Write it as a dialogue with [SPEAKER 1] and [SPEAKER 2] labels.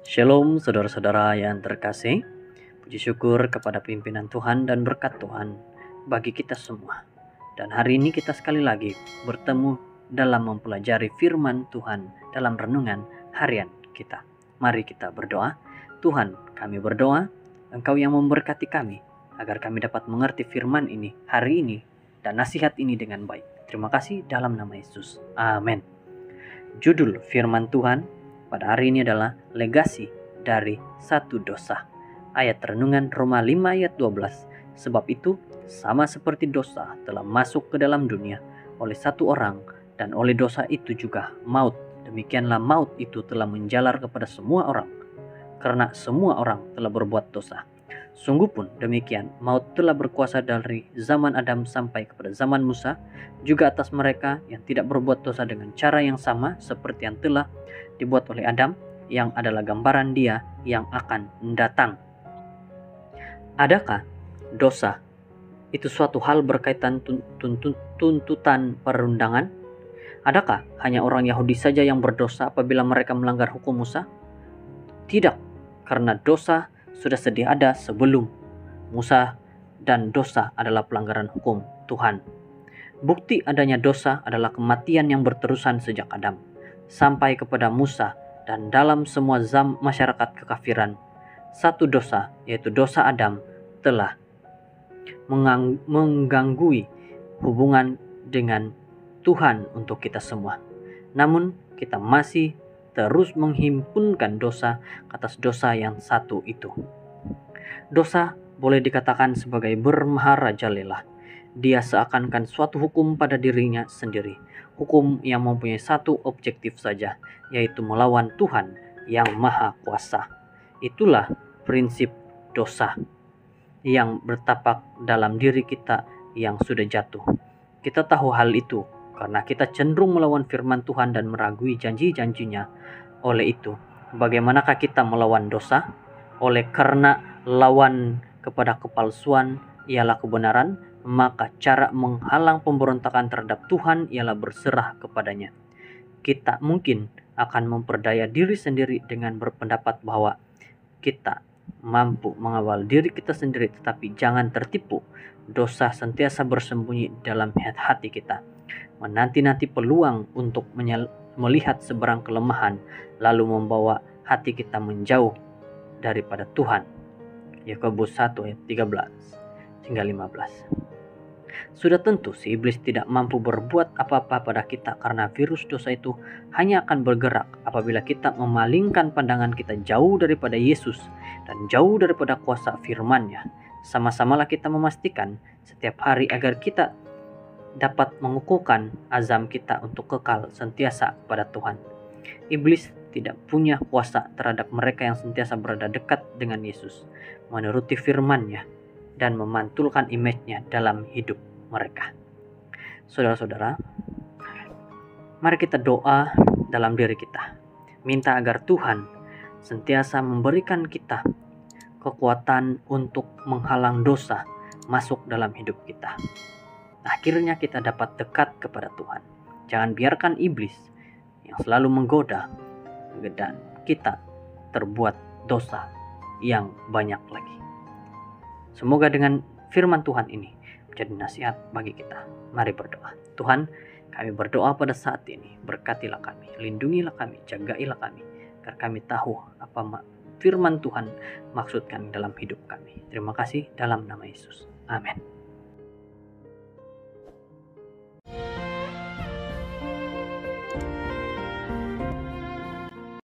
[SPEAKER 1] Shalom saudara-saudara yang terkasih. Puji syukur kepada pimpinan Tuhan dan berkat Tuhan bagi kita semua. Dan hari ini kita sekali lagi bertemu dalam mempelajari firman Tuhan dalam renungan harian kita. Mari kita berdoa. Tuhan, kami berdoa Engkau yang memberkati kami agar kami dapat mengerti firman ini hari ini dan nasihat ini dengan baik. Terima kasih dalam nama Yesus. Amin. Judul firman Tuhan pada hari ini adalah legasi dari satu dosa. Ayat renungan Roma 5 ayat 12. Sebab itu sama seperti dosa telah masuk ke dalam dunia oleh satu orang, dan oleh dosa itu juga maut. Demikianlah maut itu telah menjalar kepada semua orang, karena semua orang telah berbuat dosa. Sungguh pun demikian, maut telah berkuasa dari zaman Adam sampai kepada zaman Musa, juga atas mereka yang tidak berbuat dosa dengan cara yang sama seperti yang telah dibuat oleh Adam, yang adalah gambaran Dia yang akan datang. Adakah dosa itu suatu hal berkaitan tuntutan perundangan? Adakah hanya orang Yahudi saja yang berdosa apabila mereka melanggar hukum Musa? Tidak, karena dosa sudah sedia ada sebelum Musa, dan dosa adalah pelanggaran hukum Tuhan. Bukti adanya dosa adalah kematian yang berterusan sejak Adam sampai kepada Musa, dan dalam semua masyarakat kekafiran. Satu dosa, yaitu dosa Adam, telah mengganggu hubungan dengan Tuhan untuk kita semua. Namun kita masih terus menghimpunkan dosa atas dosa yang satu itu. Dosa boleh dikatakan sebagai bermaharajalela. Dia seakan-akan suatu hukum pada dirinya sendiri. Hukum yang mempunyai satu objektif saja, yaitu melawan Tuhan yang Maha Kuasa. Itulah prinsip dosa yang bertapak dalam diri kita yang sudah jatuh. Kita tahu hal itu karena kita cenderung melawan firman Tuhan dan meragui janji-janjinya. Oleh itu, bagaimanakah kita melawan dosa? Oleh karena lawan kepada kepalsuan ialah kebenaran, maka cara menghalang pemberontakan terhadap Tuhan ialah berserah kepadanya. Kita mungkin akan memperdaya diri sendiri dengan berpendapat bahwa kita mampu mengawal diri kita sendiri, tetapi jangan tertipu. Dosa sentiasa bersembunyi dalam hati kita, menanti-nanti peluang untuk melihat seberang kelemahan, lalu membawa hati kita menjauh daripada Tuhan. Yakobus 1 ayat 13 hingga 15. Sudah tentu si iblis tidak mampu berbuat apa-apa pada kita, karena virus dosa itu hanya akan bergerak apabila kita memalingkan pandangan kita jauh daripada Yesus dan jauh daripada kuasa firman-Nya. Sama-samalah kita memastikan setiap hari agar kita dapat mengukuhkan azam kita untuk kekal sentiasa pada Tuhan. Iblis tidak punya kuasa terhadap mereka yang sentiasa berada dekat dengan Yesus, menuruti firman-Nya, dan memantulkan image-Nya dalam hidup mereka. Saudara-saudara, mari kita doa dalam diri kita. Minta agar Tuhan sentiasa memberikan kita kekuatan untuk menghalang dosa masuk dalam hidup kita. Akhirnya kita dapat dekat kepada Tuhan. Jangan biarkan iblis yang selalu menggoda dan kita terbuat dosa yang banyak lagi. Semoga dengan firman Tuhan ini menjadi nasihat bagi kita. Mari berdoa. Tuhan, kami berdoa pada saat ini, berkatilah kami, lindungilah kami, jagailah kami, agar kami tahu apa firman Tuhan maksudkan dalam hidup kami. Terima kasih dalam nama Yesus. Amin.